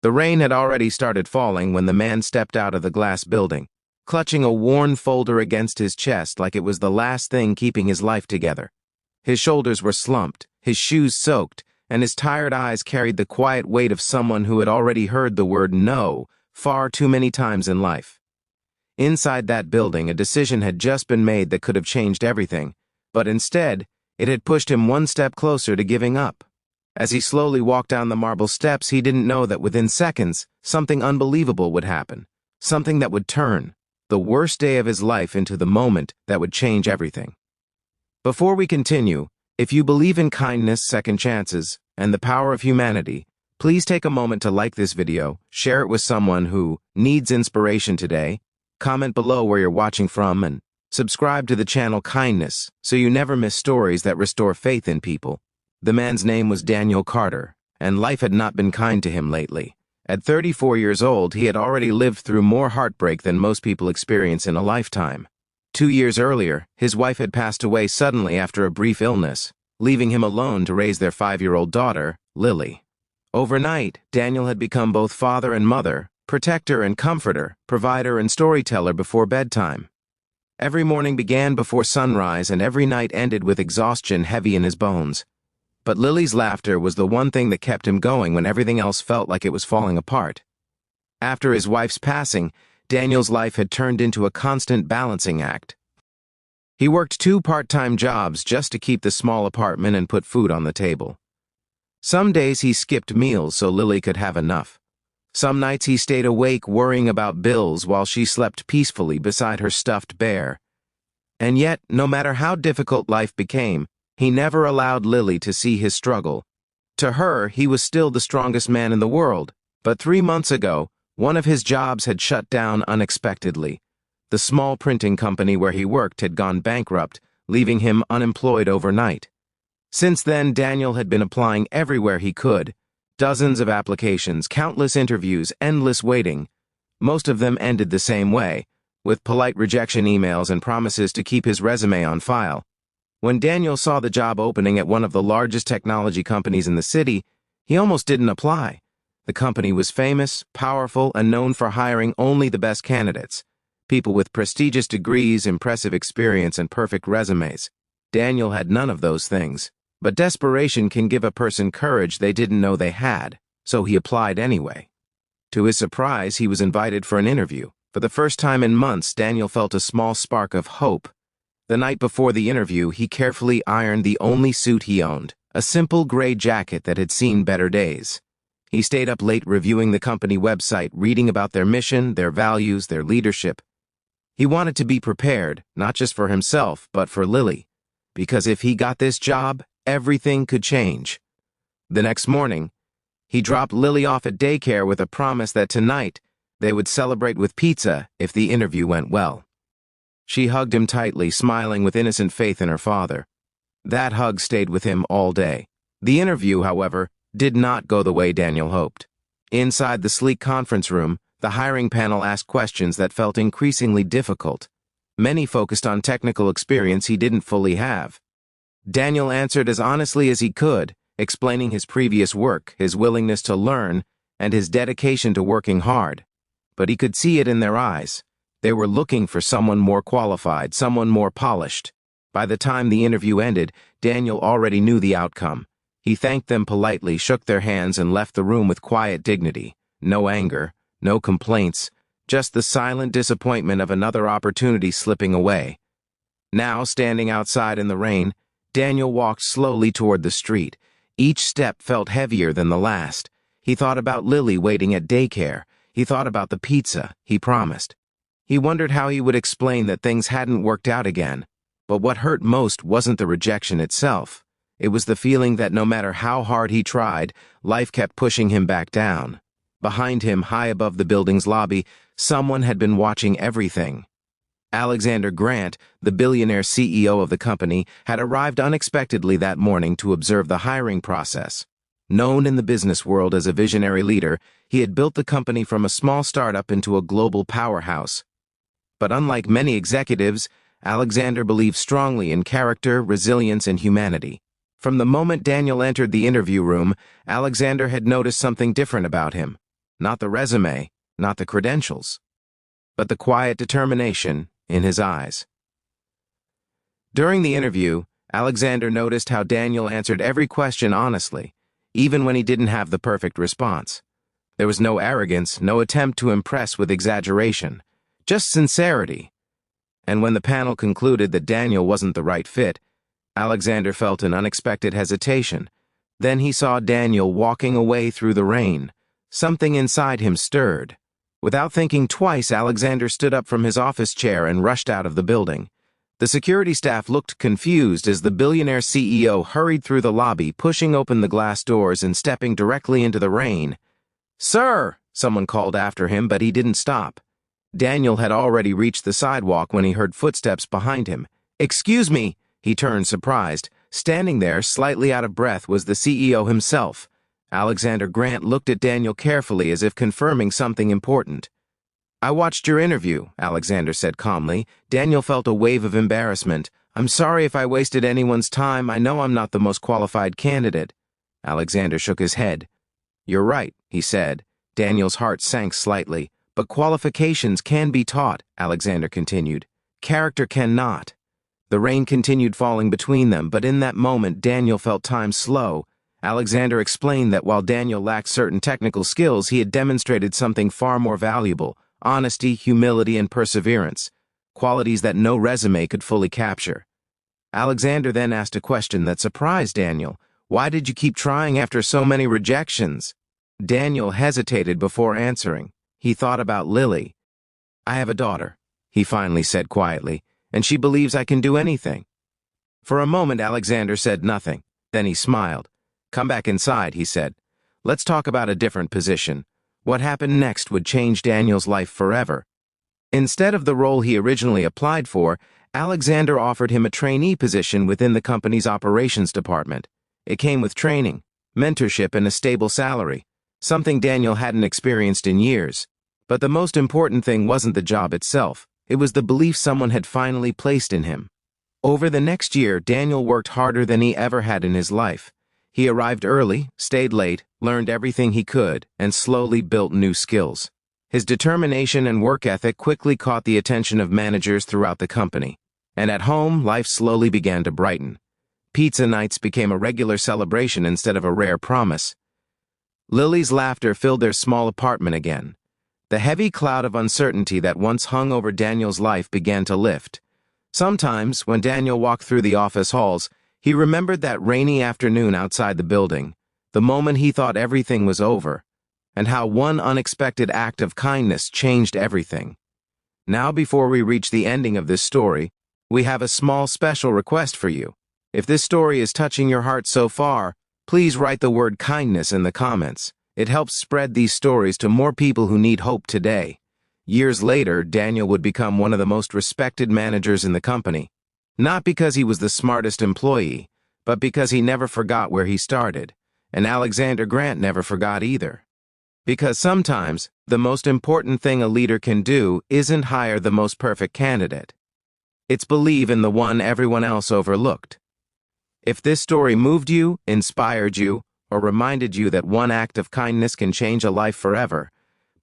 The rain had already started falling when the man stepped out of the glass building, clutching a worn folder against his chest like it was the last thing keeping his life together. His shoulders were slumped, his shoes soaked, and his tired eyes carried the quiet weight of someone who had already heard the word no far too many times in life. Inside that building, a decision had just been made that could have changed everything, but instead, it had pushed him one step closer to giving up. As he slowly walked down the marble steps, he didn't know that within seconds, something unbelievable would happen, something that would turn the worst day of his life into the moment that would change everything. Before we continue, if you believe in kindness, second chances, and the power of humanity, please take a moment to like this video, share it with someone who needs inspiration today, comment below where you're watching from, and subscribe to the channel Kindness so you never miss stories that restore faith in people. The man's name was Daniel Carter, and life had not been kind to him lately. At 34 years old, he had already lived through more heartbreak than most people experience in a lifetime. 2 years earlier, his wife had passed away suddenly after a brief illness, leaving him alone to raise their 5-year-old daughter, Lily. Overnight, Daniel had become both father and mother, protector and comforter, provider and storyteller before bedtime. Every morning began before sunrise, and every night ended with exhaustion heavy in his bones. But Lily's laughter was the one thing that kept him going when everything else felt like it was falling apart. After his wife's passing, Daniel's life had turned into a constant balancing act. He worked 2 part-time jobs just to keep the small apartment and put food on the table. Some days he skipped meals so Lily could have enough. Some nights he stayed awake worrying about bills while she slept peacefully beside her stuffed bear. And yet, no matter how difficult life became, he never allowed Lily to see his struggle. To her, he was still the strongest man in the world, but 3 months ago, one of his jobs had shut down unexpectedly. The small printing company where he worked had gone bankrupt, leaving him unemployed overnight. Since then, Daniel had been applying everywhere he could. Dozens of applications, countless interviews, endless waiting. Most of them ended the same way, with polite rejection emails and promises to keep his resume on file. When Daniel saw the job opening at one of the largest technology companies in the city, he almost didn't apply. The company was famous, powerful, and known for hiring only the best candidates. People with prestigious degrees, impressive experience, and perfect resumes. Daniel had none of those things. But desperation can give a person courage they didn't know they had, so he applied anyway. To his surprise, he was invited for an interview. For the first time in months, Daniel felt a small spark of hope. The night before the interview, he carefully ironed the only suit he owned, a simple gray jacket that had seen better days. He stayed up late reviewing the company website, reading about their mission, their values, their leadership. He wanted to be prepared, not just for himself, but for Lily. Because if he got this job, everything could change. The next morning, he dropped Lily off at daycare with a promise that tonight they would celebrate with pizza if the interview went well. She hugged him tightly, smiling with innocent faith in her father. That hug stayed with him all day. The interview, however, did not go the way Daniel hoped. Inside the sleek conference room, the hiring panel asked questions that felt increasingly difficult. Many focused on technical experience he didn't fully have. Daniel answered as honestly as he could, explaining his previous work, his willingness to learn, and his dedication to working hard. But he could see it in their eyes. They were looking for someone more qualified, someone more polished. By the time the interview ended, Daniel already knew the outcome. He thanked them politely, shook their hands, and left the room with quiet dignity. No anger, no complaints, just the silent disappointment of another opportunity slipping away. Now, standing outside in the rain, Daniel walked slowly toward the street. Each step felt heavier than the last. He thought about Lily waiting at daycare. He thought about the pizza he promised. He wondered how he would explain that things hadn't worked out again. But what hurt most wasn't the rejection itself. It was the feeling that no matter how hard he tried, life kept pushing him back down. Behind him, high above the building's lobby, someone had been watching everything. Alexander Grant, the billionaire CEO of the company, had arrived unexpectedly that morning to observe the hiring process. Known in the business world as a visionary leader, he had built the company from a small startup into a global powerhouse. But unlike many executives, Alexander believed strongly in character, resilience, and humanity. From the moment Daniel entered the interview room, Alexander had noticed something different about him. not the resume, not the credentials, but the quiet determination in his eyes. During the interview, Alexander noticed how Daniel answered every question honestly, even when he didn't have the perfect response. There was no arrogance, no attempt to impress with exaggeration, just sincerity. And when the panel concluded that Daniel wasn't the right fit, Alexander felt an unexpected hesitation. Then he saw Daniel walking away through the rain. Something inside him stirred. Without thinking twice, Alexander stood up from his office chair and rushed out of the building. The security staff looked confused as the Billionaire CEO hurried through the lobby, pushing open the glass doors and stepping directly into the rain. "Sir!" someone called after him, but he didn't stop. Daniel had already reached the sidewalk when he heard footsteps behind him. "Excuse me!" He turned, surprised. Standing there, slightly out of breath, was the CEO himself. Alexander Grant looked at Daniel carefully as if confirming something important. "I watched your interview," Alexander said calmly. Daniel felt a wave of embarrassment. "I'm sorry if I wasted anyone's time. I know I'm not the most qualified candidate." Alexander shook his head. "You're right," he said. Daniel's heart sank slightly. "But qualifications can be taught," Alexander continued. "Character cannot." The rain continued falling between them, but in that moment Daniel felt time slow. Alexander explained that while Daniel lacked certain technical skills, he had demonstrated something far more valuable: honesty, humility, and perseverance, qualities that no resume could fully capture. Alexander then asked a question that surprised Daniel. "Why did you keep trying after so many rejections?" Daniel hesitated before answering. He thought about Lily. "I have a daughter," he finally said quietly, "and she believes I can do anything." For a moment, Alexander said nothing. Then he smiled. "Come back inside," he said. "Let's talk about a different position." What happened next would change Daniel's life forever. Instead of the role he originally applied for, Alexander offered him a trainee position within the company's operations department. It came with training, mentorship, and a stable salary, something Daniel hadn't experienced in years. But the most important thing wasn't the job itself. It was the belief someone had finally placed in him. Over the next year, Daniel worked harder than he ever had in his life. He arrived early, stayed late, learned everything he could, and slowly built new skills. His determination and work ethic quickly caught the attention of managers throughout the company. And at home, life slowly began to brighten. Pizza nights became a regular celebration instead of a rare promise. Lily's laughter filled their small apartment again. The heavy cloud of uncertainty that once hung over Daniel's life began to lift. Sometimes, when Daniel walked through the office halls, he remembered that rainy afternoon outside the building, the moment he thought everything was over, and how one unexpected act of kindness changed everything. Now, before we reach the ending of this story, we have a small special request for you. If this story is touching your heart so far, please write the word kindness in the comments. It helps spread these stories to more people who need hope today. Years later, Daniel would become one of the most respected managers in the company. Not because he was the smartest employee, but because he never forgot where he started. And Alexander Grant never forgot either. Because sometimes, the most important thing a leader can do isn't hire the most perfect candidate. It's believe in the one everyone else overlooked. If this story moved you, inspired you, or reminded you that one act of kindness can change a life forever,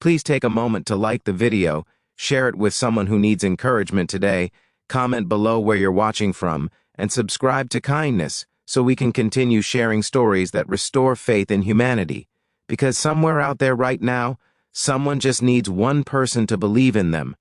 please take a moment to like the video, share it with someone who needs encouragement today, comment below where you're watching from, and subscribe to Kindness so we can continue sharing stories that restore faith in humanity. Because somewhere out there right now, someone just needs one person to believe in them,